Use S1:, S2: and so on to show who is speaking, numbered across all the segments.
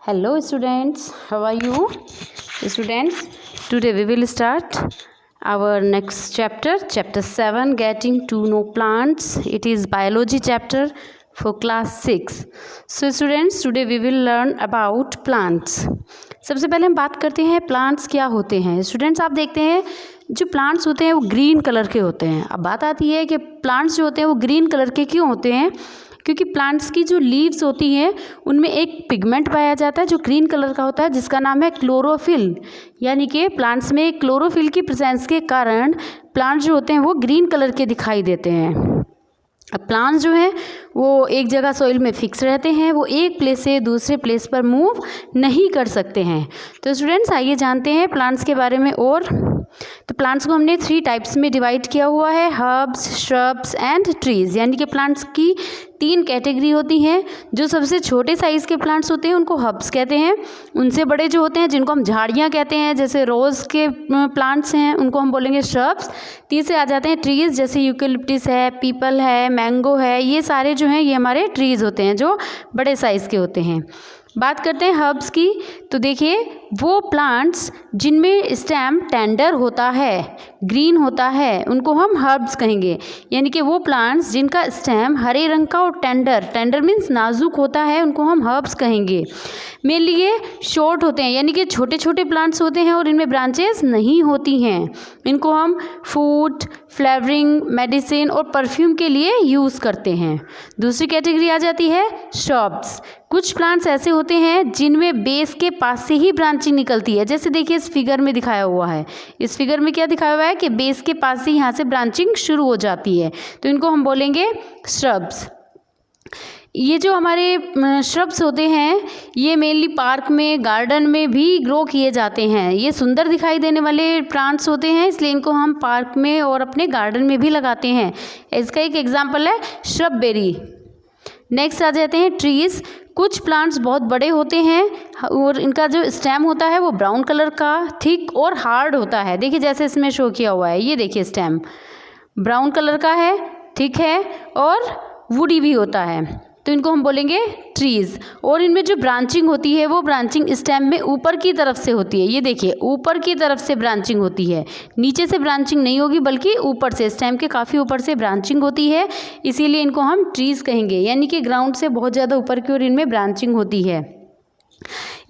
S1: Hello students, how are you? Students, today we will start our next chapter, chapter 7, getting to know plants. It is biology chapter for class 6. So students, today we will learn about plants. सबसे पहले हम बात करते हैं plants क्या होते हैं. Students आप देखते हैं जो प्लांट्स होते हैं वो ग्रीन कलर के होते हैं. अब बात आती है कि प्लांट्स जो होते हैं वो ग्रीन कलर के क्यों होते हैं. क्योंकि प्लांट्स की जो लीव्स होती हैं उनमें एक पिगमेंट पाया जाता है जो ग्रीन कलर का होता है जिसका नाम है क्लोरोफिल. यानी कि प्लांट्स में क्लोरोफिल की प्रेजेंस के कारण प्लांट्स जो होते हैं वो ग्रीन कलर के दिखाई देते हैं. अब प्लांट्स जो हैं वो एक जगह सॉइल में फिक्स रहते हैं, वो एक प्लेस से दूसरे प्लेस पर मूव नहीं कर सकते हैं. तो स्टूडेंट्स आइए जानते हैं प्लांट्स के बारे में. और तो प्लांट्स को हमने 3 टाइप्स में डिवाइड किया हुआ है, हर्ब्स, श्रब्स एंड ट्रीज़. यानी कि प्लांट्स की 3 कैटेगरी होती हैं. जो सबसे छोटे साइज़ के प्लांट्स होते हैं उनको हर्ब्स कहते हैं. उनसे बड़े जो होते हैं जिनको हम झाड़ियाँ कहते हैं, जैसे रोज़ के प्लांट्स हैं, उनको हम बोलेंगे श्रब्स. तीसरे आ जाते हैं ट्रीज़, जैसे यूकेलिप्टस है, पीपल है, मैंगो है. ये सारे जो हैं ये हमारे ट्रीज़ होते हैं जो बड़े साइज़ के होते हैं. बात करते हैं हर्ब्स की. तो देखिए वो प्लांट्स जिनमें स्टेम टेंडर होता है, ग्रीन होता है, उनको हम हर्ब्स कहेंगे. यानी कि वो प्लांट्स जिनका स्टेम हरे रंग का और टेंडर मीन्स नाजुक होता है, उनको हम हर्ब्स कहेंगे. मेनली ये शॉर्ट होते हैं, यानी कि छोटे छोटे प्लांट्स होते हैं और इनमें ब्रांचेस नहीं होती हैं. इनको हम फूड, फ्लेवरिंग, मेडिसिन और परफ्यूम के लिए यूज़ करते हैं. दूसरी कैटेगरी आ जाती है श्रब्स. कुछ प्लांट्स ऐसे होते हैं जिनमें बेस के पास से ही ब्रांचिंग निकलती है. जैसे देखिए इस फिगर में दिखाया हुआ है. इस फिगर में क्या दिखाया हुआ है कि बेस के पास से यहाँ से ब्रांचिंग शुरू हो जाती है, तो इनको हम बोलेंगे श्रब्स. ये जो हमारे श्रब्स होते हैं ये मेनली पार्क में, गार्डन में भी ग्रो किए जाते हैं. ये सुंदर दिखाई देने वाले प्लांट्स होते हैं, इसलिए इनको हम पार्क में और अपने गार्डन में भी लगाते हैं. इसका एक एग्जांपल है श्रबबेरी. नेक्स्ट आ जाते हैं ट्रीज़. कुछ प्लांट्स बहुत बड़े होते हैं और इनका जो स्टेम होता है वो ब्राउन कलर का, थिक और हार्ड होता है. देखिए जैसे इसमें शो किया हुआ है, ये देखिए स्टेम ब्राउन कलर का है, थिक है और वुडी भी होता है, तो इनको हम बोलेंगे ट्रीज़. और इनमें जो ब्रांचिंग होती है वो ब्रांचिंग स्टेम में ऊपर की तरफ से होती है. ये देखिए ऊपर की तरफ से ब्रांचिंग होती है, नीचे से ब्रांचिंग नहीं होगी बल्कि ऊपर से, स्टेम के काफ़ी ऊपर से ब्रांचिंग होती है, इसीलिए इनको हम ट्रीज़ कहेंगे. यानी कि ग्राउंड से बहुत ज़्यादा ऊपर की ओर इनमें ब्रांचिंग होती है.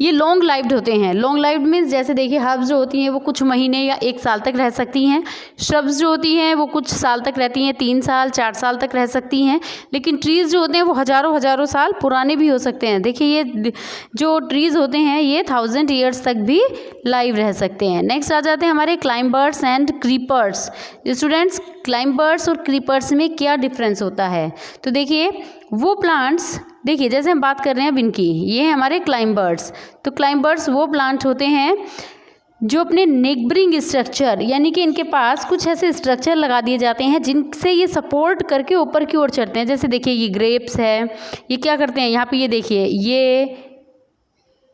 S1: ये लॉन्ग लाइव्ड होते हैं. लॉन्ग लाइव्ड मीन्स जैसे देखिए हर्ब्स जो होती हैं वो कुछ महीने या 1 साल तक रह सकती हैं. श्रब्स जो होती हैं वो कुछ साल तक रहती हैं, 3 साल 4 साल तक रह सकती हैं. लेकिन ट्रीज़ जो होते हैं वो हज़ारों साल पुराने भी हो सकते हैं. देखिए ये जो ट्रीज़ होते हैं ये 1000 ईयर्स तक भी लाइव रह सकते हैं. नेक्स्ट आ जाते हैं हमारे climbers and creepers. Students climbers और क्रीपर्स में क्या डिफरेंस होता है. तो देखिए वो प्लांट्स, देखिए जैसे हम बात कर रहे हैं अब इनकी, ये हैं हमारे क्लाइंबर्स. तो क्लाइंबर्स वो प्लांट होते हैं जो अपने नेबरिंग स्ट्रक्चर, यानी कि इनके पास कुछ ऐसे स्ट्रक्चर लगा दिए जाते हैं जिनसे ये सपोर्ट करके ऊपर की ओर चढ़ते हैं. जैसे देखिए ये ग्रेप्स है, ये क्या करते हैं, यहाँ पे ये देखिए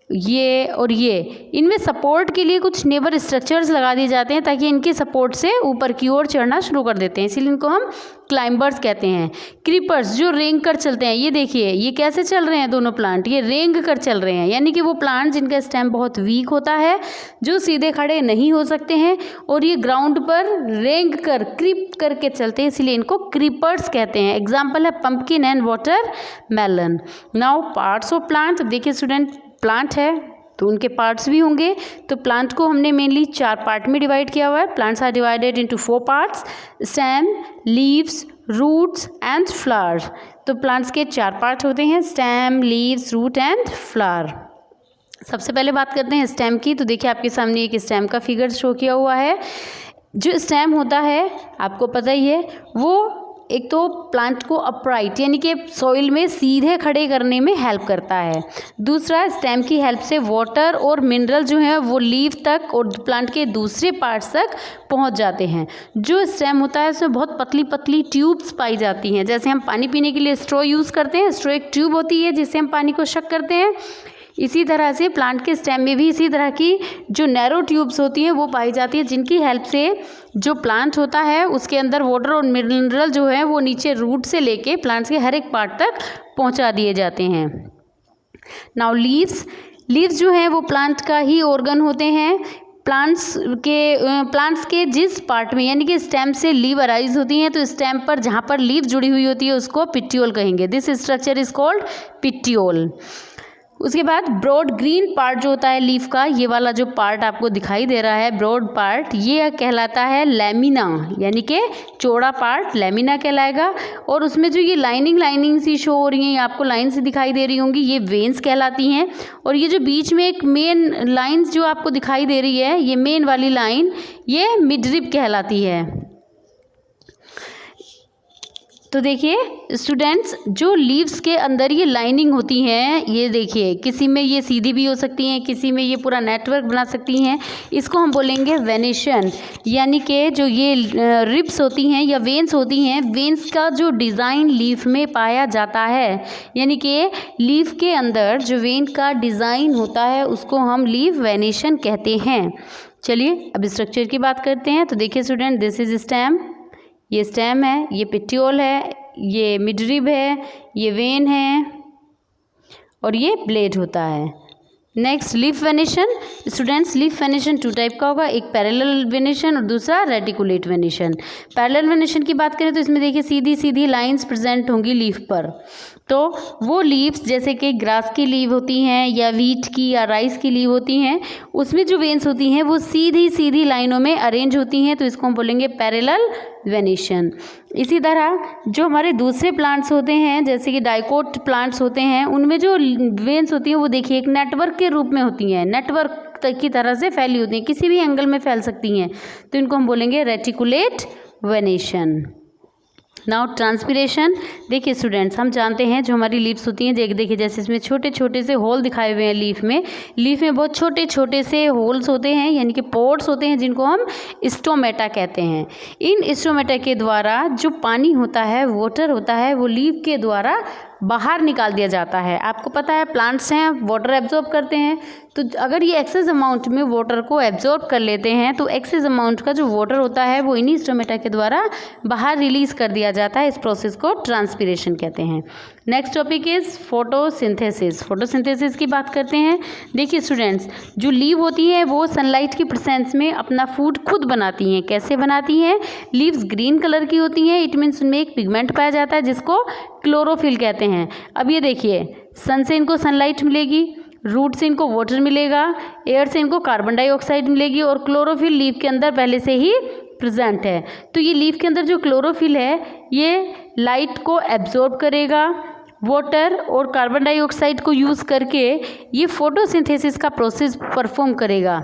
S1: ये और ये, इनमें सपोर्ट के लिए कुछ नेबर स्ट्रक्चर्स लगा दिए जाते हैं ताकि इनके सपोर्ट से ऊपर की ओर चढ़ना शुरू कर देते हैं, इसीलिए इनको हम क्लाइंबर्स कहते हैं. क्रीपर्स जो रेंग कर चलते हैं, ये देखिए ये कैसे चल रहे हैं दोनों प्लांट, ये रेंग कर चल रहे हैं. यानी कि वो प्लांट जिनका स्टेम बहुत वीक होता है, जो सीधे खड़े नहीं हो सकते हैं और ये ग्राउंड पर रेंग कर क्रीप करके चलते हैं, इसीलिए इनको क्रीपर्स कहते हैं. एग्जाम्पल है pumpkin and watermelon. Now parts of plant. देखिए स्टूडेंट प्लांट है तो उनके पार्ट्स भी होंगे. तो प्लांट को हमने मेनली 4 पार्ट में डिवाइड किया हुआ है. Plants are divided into 4 parts, stem, leaves, roots and flower. तो प्लांट्स के 4 पार्ट होते हैं, stem, leaves, root and flower. सबसे पहले बात करते हैं स्टेम की. तो देखिए आपके सामने एक स्टेम का फिगर शो किया हुआ है. जो स्टेम होता है आपको पता ही है, वो एक तो प्लांट को अपराइट यानी कि सॉइल में सीधे खड़े करने में हेल्प करता है. दूसरा स्टेम की हेल्प से वाटर और मिनरल जो है वो लीव तक और प्लांट के दूसरे पार्ट्स तक पहुंच जाते हैं. जो स्टेम होता है उसमें बहुत पतली पतली ट्यूब्स पाई जाती हैं. जैसे हम पानी पीने के लिए स्ट्रॉ यूज़ करते हैं, स्ट्रॉ एक ट्यूब होती है जिससे हम पानी को शक करते हैं. इसी तरह से प्लांट के स्टेम में भी इसी तरह की जो नैरो ट्यूब्स होती हैं वो पाई जाती है, जिनकी हेल्प से जो प्लांट होता है उसके अंदर वाटर और मिनरल जो है वो नीचे रूट से लेके प्लांट्स के हर एक पार्ट तक पहुंचा दिए जाते हैं. Now leaves. लीव्स जो हैं वो प्लांट का ही ऑर्गन होते हैं। प्लांट्स के जिस पार्ट में यानी कि स्टेम से लीव अराइज होती हैं, तो स्टेम पर जहाँ पर लीव जुड़ी हुई होती है उसको पिट्यूल कहेंगे। दिस स्ट्रक्चर इज कॉल्ड पिट्यूल। उसके बाद ब्रॉड ग्रीन पार्ट जो होता है लीफ का, ये वाला जो पार्ट आपको दिखाई दे रहा है ब्रॉड पार्ट, ये कहलाता है लैमिना, यानी कि चौड़ा पार्ट लैमिना कहलाएगा। और उसमें जो ये लाइनिंग सी शो हो रही है, ये आपको लाइन से दिखाई दे रही होंगी, ये वेन्स कहलाती हैं। और ये जो बीच में एक मेन लाइन्स जो आपको दिखाई दे रही है, ये मेन वाली लाइन, ये मिडरिब कहलाती है। तो देखिए स्टूडेंट्स, जो लीव्स के अंदर ये लाइनिंग होती हैं, ये देखिए किसी में ये सीधी भी हो सकती हैं, किसी में ये पूरा नेटवर्क बना सकती हैं, इसको हम बोलेंगे वेनेशन। यानी कि जो ये रिब्स होती हैं या वेन्स होती हैं, वेन्स का जो डिज़ाइन लीफ में पाया जाता है, यानी कि लीफ के अंदर जो वेन का डिज़ाइन होता है उसको हम लीफ वेनेशन कहते हैं। चलिए अब स्ट्रक्चर की बात करते हैं। तो देखिए स्टूडेंट, दिस इज स्टेम, ये स्टेम है, ये पिट्यूल है, ये मिडरिब है, ये वेन है और ये ब्लेड होता है। Next leaf venation. Students, leaf venation two type का होगा, एक पैरेलल वेनेशन और दूसरा रेटिकुलेट वेनेशन। पैरेलल वेनेशन की बात करें तो इसमें देखिए सीधी सीधी लाइंस प्रेजेंट होंगी लीफ पर। तो वो लीव्स जैसे कि ग्रास की लीव होती हैं या व्हीट की या राइस की लीव होती हैं, उसमें जो वेन्स होती हैं वो सीधी सीधी लाइनों में अरेंज होती हैं, तो इसको हम बोलेंगे पैरेलल वेनेशन। इसी तरह जो हमारे दूसरे प्लांट्स होते हैं जैसे कि डाइकोट प्लांट्स होते हैं, उनमें जो वेन्स होती हैं वो देखिए एक नेटवर्क के रूप में होती हैं, नेटवर्क की तरह से फैली होती हैं, किसी भी एंगल में फैल सकती हैं, तो इनको हम बोलेंगे रेटिकुलेट वेनेशन। Now transpiration. देखिए स्टूडेंट्स, हम जानते हैं जो हमारी लीव्स होती हैं, देखिए जैसे इसमें छोटे छोटे से होल दिखाए हुए हैं लीफ में बहुत छोटे छोटे से होल्स होते हैं, यानी कि पोर्स होते हैं, जिनको हम स्टोमेटा कहते हैं। इन स्टोमेटा के द्वारा जो पानी होता है, वाटर होता है, वो लीफ के द्वारा बाहर निकाल दिया जाता है। आपको पता है प्लांट्स हैं, वाटर एब्जॉर्ब करते हैं, तो अगर ये एक्सेस अमाउंट में वाटर को एब्जॉर्ब कर लेते हैं तो एक्सेस अमाउंट का जो वाटर होता है वो इन्हीं स्टोमेटा के द्वारा बाहर रिलीज कर दिया जाता है। इस प्रोसेस को ट्रांसपीरेशन कहते हैं। Next topic is photosynthesis. Photosynthesis की बात करते हैं। देखिए स्टूडेंट्स, जो लीव होती है वो सनलाइट की प्रेजेंस में अपना फूड खुद बनाती हैं। कैसे बनाती हैं? लीव्स ग्रीन कलर की होती हैं, इट मीन्स उनमें एक पिगमेंट पाया जाता है जिसको क्लोरोफिल कहते हैं। अब ये देखिए, सन से इनको सनलाइट मिलेगी, रूट से इनको वाटर मिलेगा, एयर से इनको कार्बन डाइऑक्साइड मिलेगी और क्लोरोफिल लीफ के अंदर पहले से ही प्रेजेंट है। तो ये लीफ के अंदर जो क्लोरोफिल है ये लाइट को एब्जॉर्ब करेगा, वाटर और कार्बन डाइऑक्साइड को यूज़ करके ये फोटोसिंथेसिस का प्रोसेस परफॉर्म करेगा,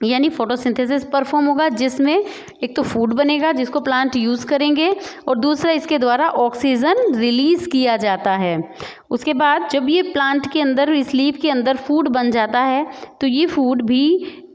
S1: यानी फोटोसिंथेसिस परफॉर्म होगा, जिसमें एक तो फूड बनेगा जिसको प्लांट यूज़ करेंगे और दूसरा इसके द्वारा ऑक्सीजन रिलीज़ किया जाता है। उसके बाद जब ये प्लांट के अंदर, इस लीफ के अंदर फूड बन जाता है तो ये फूड भी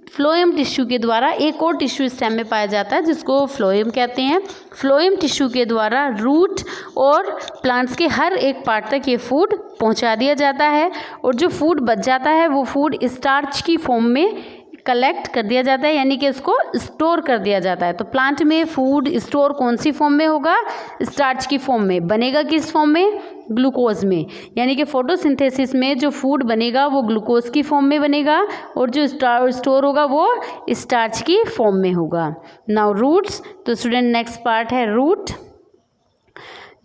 S1: फ्लोएम टिश्यू के द्वारा एक और टिश्यू स्टेम में पाया जाता है जिसको फ्लोएम कहते हैं। फ्लोएम टिश्यू के द्वारा रूट और प्लांट्स के हर एक पार्ट तक ये फूड पहुंचा दिया जाता है और जो फूड बच जाता है वो फूड स्टार्च की फॉर्म में कलेक्ट कर दिया जाता है, यानी कि उसको स्टोर कर दिया जाता है। तो प्लांट में फूड स्टोर कौन सी फॉर्म में होगा? स्टार्च की फॉर्म में। बनेगा किस फॉर्म में? ग्लूकोज में। यानी कि फोटोसिंथेसिस में जो फूड बनेगा वो ग्लूकोज की फॉर्म में बनेगा और जो स्टोर होगा वो स्टार्च की फॉर्म में होगा। Now roots. तो स्टूडेंट नेक्स्ट पार्ट है रूट।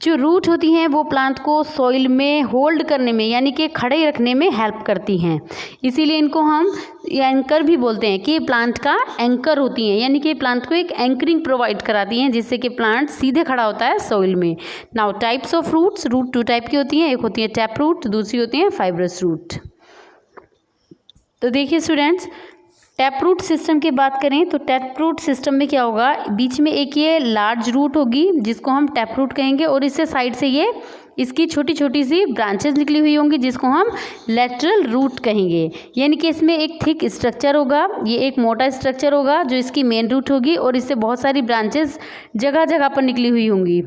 S1: जो रूट होती हैं वो प्लांट को सॉइल में होल्ड करने में, यानी कि खड़े रखने में हेल्प करती हैं, इसीलिए इनको हम एंकर भी बोलते हैं कि प्लांट का एंकर होती हैं, यानी कि प्लांट को एक एंकरिंग प्रोवाइड कराती हैं जिससे कि प्लांट सीधे खड़ा होता है सॉइल में। Now types of roots. Root two type की होती हैं, एक होती है टैप रूट, दूसरी होती है फाइब्रस रूट। तो देखिए स्टूडेंट्स, टैप रूट सिस्टम की बात करें तो टैप रूट सिस्टम में क्या होगा, बीच में एक ये लार्ज रूट होगी जिसको हम टैप रूट कहेंगे और इससे साइड से ये इसकी छोटी छोटी सी ब्रांचेस निकली हुई होंगी जिसको हम लेटरल रूट कहेंगे। यानी कि इसमें एक थिक स्ट्रक्चर होगा, ये एक मोटा स्ट्रक्चर होगा जो इसकी मेन रूट होगी और इससे बहुत सारी ब्रांचेस जगह जगह पर निकली हुई होंगी।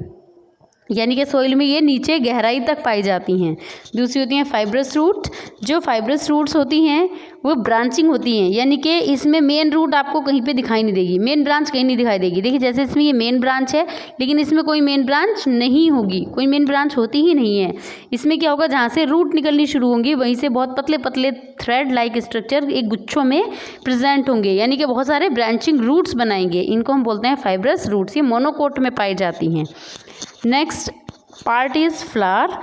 S1: यानी कि सॉइल में ये नीचे गहराई तक पाई जाती हैं। दूसरी होती हैं फाइब्रस रूट। जो फाइब्रस रूट्स होती हैं वो ब्रांचिंग होती हैं, यानी कि इसमें मेन रूट आपको कहीं पे दिखाई नहीं देगी, मेन ब्रांच कहीं नहीं दिखाई देगी। देखिए जैसे इसमें ये मेन ब्रांच है, लेकिन इसमें कोई मेन ब्रांच नहीं होगी, कोई मेन ब्रांच होती ही नहीं है। इसमें क्या होगा, जहाँ से रूट निकलनी शुरू होंगी वहीं से बहुत पतले पतले थ्रेड लाइक स्ट्रक्चर एक गुच्छों में प्रेजेंट होंगे, यानी कि बहुत सारे ब्रांचिंग रूट्स बनाएंगे। इनको हम बोलते हैं फाइब्रस रूट्स। ये मोनोकोट में पाई जाती हैं। Next part is flower.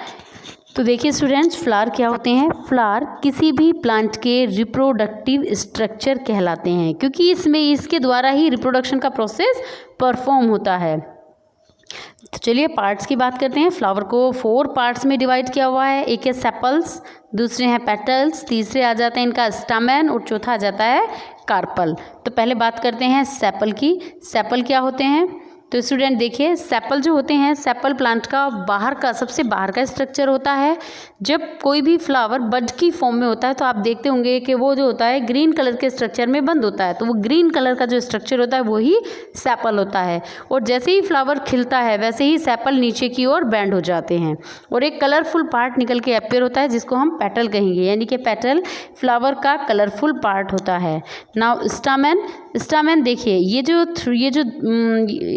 S1: तो देखिए स्टूडेंट्स, फ्लावर क्या होते हैं। फ्लावर किसी भी प्लांट के रिप्रोडक्टिव स्ट्रक्चर कहलाते हैं, क्योंकि इसमें इसके द्वारा ही रिप्रोडक्शन का प्रोसेस परफॉर्म होता है। तो चलिए पार्ट्स की बात करते हैं। फ्लावर को 4 पार्ट्स में डिवाइड किया हुआ है। एक है सेपल्स, दूसरे हैं पेटल्स, तीसरे आ जाते हैं इनका स्टामेन और चौथा आ जाता है कार्पल। तो पहले बात करते हैं सेपल की। सेपल क्या होते हैं। तो स्टूडेंट देखिए, सेपल जो होते हैं, सेपल प्लांट का बाहर का सबसे बाहर का स्ट्रक्चर होता है। जब कोई भी फ्लावर बड की फॉर्म में होता है तो आप देखते होंगे कि वो जो होता है ग्रीन कलर के स्ट्रक्चर में बंद होता है, तो वो ग्रीन कलर का जो स्ट्रक्चर होता है वही सेपल होता है। और जैसे ही फ्लावर खिलता है वैसे ही सेपल नीचे की ओर बेंड हो जाते हैं और एक कलरफुल पार्ट निकल के अपीयर होता है जिसको हम पेटल कहेंगे, यानी कि पेटल फ्लावर का कलरफुल पार्ट होता है। Now stamen. स्टामेन देखिए, ये जो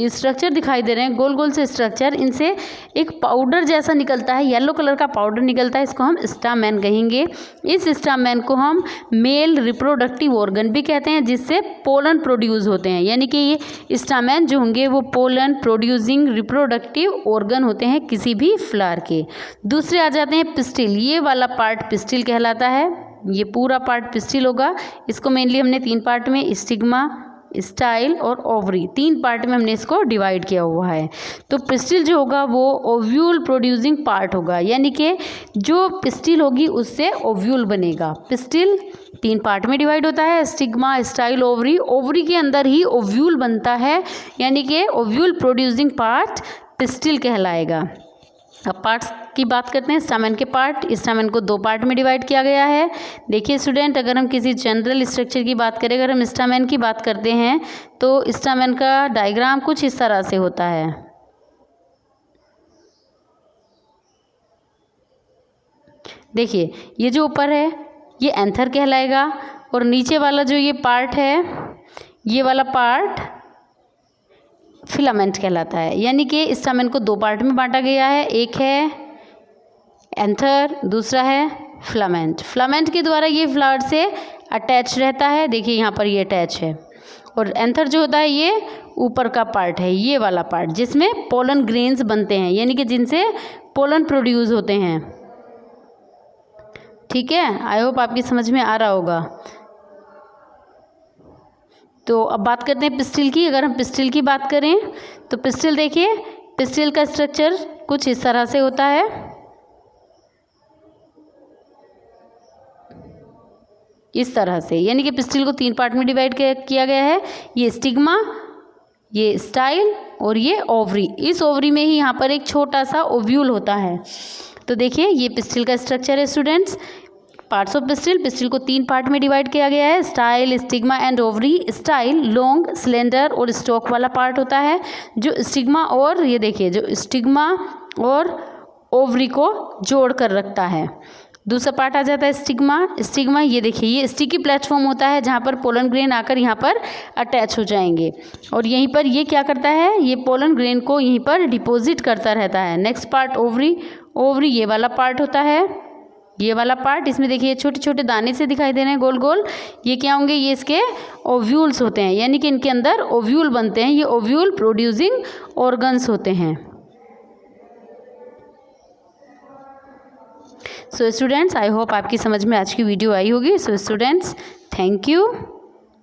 S1: स्ट्रक्चर दिखाई दे रहे हैं गोल गोल से स्ट्रक्चर, इनसे एक पाउडर जैसा निकलता है, येलो कलर का पाउडर निकलता है, इसको हम स्टामेन कहेंगे। इस स्टामेन को हम मेल रिप्रोडक्टिव ऑर्गन भी कहते हैं, जिससे पोलन प्रोड्यूस होते हैं, यानी कि ये स्टामेन जो होंगे वो पोलन प्रोड्यूसिंग रिप्रोडक्टिव ऑर्गन होते हैं किसी भी फ्लावर के। दूसरे आ जाते हैं पिस्टिल। ये वाला पार्ट पिस्टिल कहलाता है, ये पूरा पार्ट पिस्टिल होगा। इसको मेनली हमने 3 पार्ट में, स्टिग्मा, स्टाइल और ओवरी, 3 पार्ट में हमने इसको डिवाइड किया हुआ है। तो पिस्टिल जो होगा वो ओव्यूल प्रोड्यूसिंग पार्ट होगा, यानी कि जो पिस्टिल होगी उससे ओव्यूल बनेगा। पिस्टिल 3 पार्ट में डिवाइड होता है, स्टिग्मा, स्टाइल, ओवरी। ओवरी के अंदर ही ओव्यूल बनता है, यानी कि ओव्यूल प्रोड्यूसिंग पार्ट पिस्टिल कहलाएगा। अब पार्ट्स की बात करते हैं। स्टामेन के पार्ट, स्टामेन को 2 पार्ट में डिवाइड किया गया है। देखिए स्टूडेंट, अगर हम किसी जनरल स्ट्रक्चर की बात करें, अगर हम स्टामेन की बात करते हैं तो स्टामेन का डायग्राम कुछ इस तरह से होता है। देखिए ये जो ऊपर है ये एंथर कहलाएगा और नीचे वाला जो ये पार्ट है, ये वाला पार्ट फिलामेंट कहलाता है। यानी कि स्टामेन को 2 पार्ट में बांटा गया है, एक है एंथर, दूसरा है फिलामेंट। फिलामेंट के द्वारा ये फ्लावर से अटैच रहता है, देखिए यहाँ पर ये अटैच है। और एंथर जो होता है ये ऊपर का पार्ट है, ये वाला पार्ट जिसमें पोलन ग्रेन्स बनते हैं, यानी कि जिनसे पोलन प्रोड्यूस होते हैं। ठीक है, आई होप आपकी समझ में आ रहा होगा। तो अब बात करते हैं पिस्टिल की। अगर हम पिस्टिल की बात करें तो पिस्टिल देखिए, पिस्टिल का स्ट्रक्चर कुछ इस तरह से होता है। इस तरह से, यानी कि पिस्टिल को 3 पार्ट में डिवाइड किया गया है। ये स्टिग्मा, ये स्टाइल और ये ओवरी। इस ओवरी में ही यहाँ पर एक छोटा सा ओव्यूल होता है। तो देखिए ये पिस्टिल का स्ट्रक्चर है students. Parts of pistil, pistil को 3 पार्ट में डिवाइड किया गया है, style, stigma and ovary. Style long, slender और स्टॉक वाला पार्ट होता है, जो स्टिग्मा और ये देखिए जो स्टिग्मा और ओवरी को जोड़ कर रखता है। दूसरा पार्ट आ जाता है स्टिग्मा। स्टिग्मा ये देखिए, ये स्टिकी प्लेटफॉर्म होता है जहाँ पर पोलन ग्रेन आकर यहाँ पर अटैच हो जाएंगे और यहीं पर ये क्या करता है, ये पोलन ग्रेन को यहीं पर डिपॉजिट करता रहता है। Next part ovary. ओवरी ये वाला पार्ट होता है, ये वाला पार्ट, इसमें देखिए छोटे छोटे दाने से दिखाई दे रहे हैं गोल गोल, ये क्या होंगे, ये इसके ओव्यूल्स होते हैं, यानी कि इनके अंदर ओव्यूल बनते हैं। ये ओव्यूल प्रोड्यूसिंग ऑर्गन्स होते हैं। सो स्टूडेंट्स, आई होप आपकी समझ में आज की वीडियो आई होगी। So students, thank you.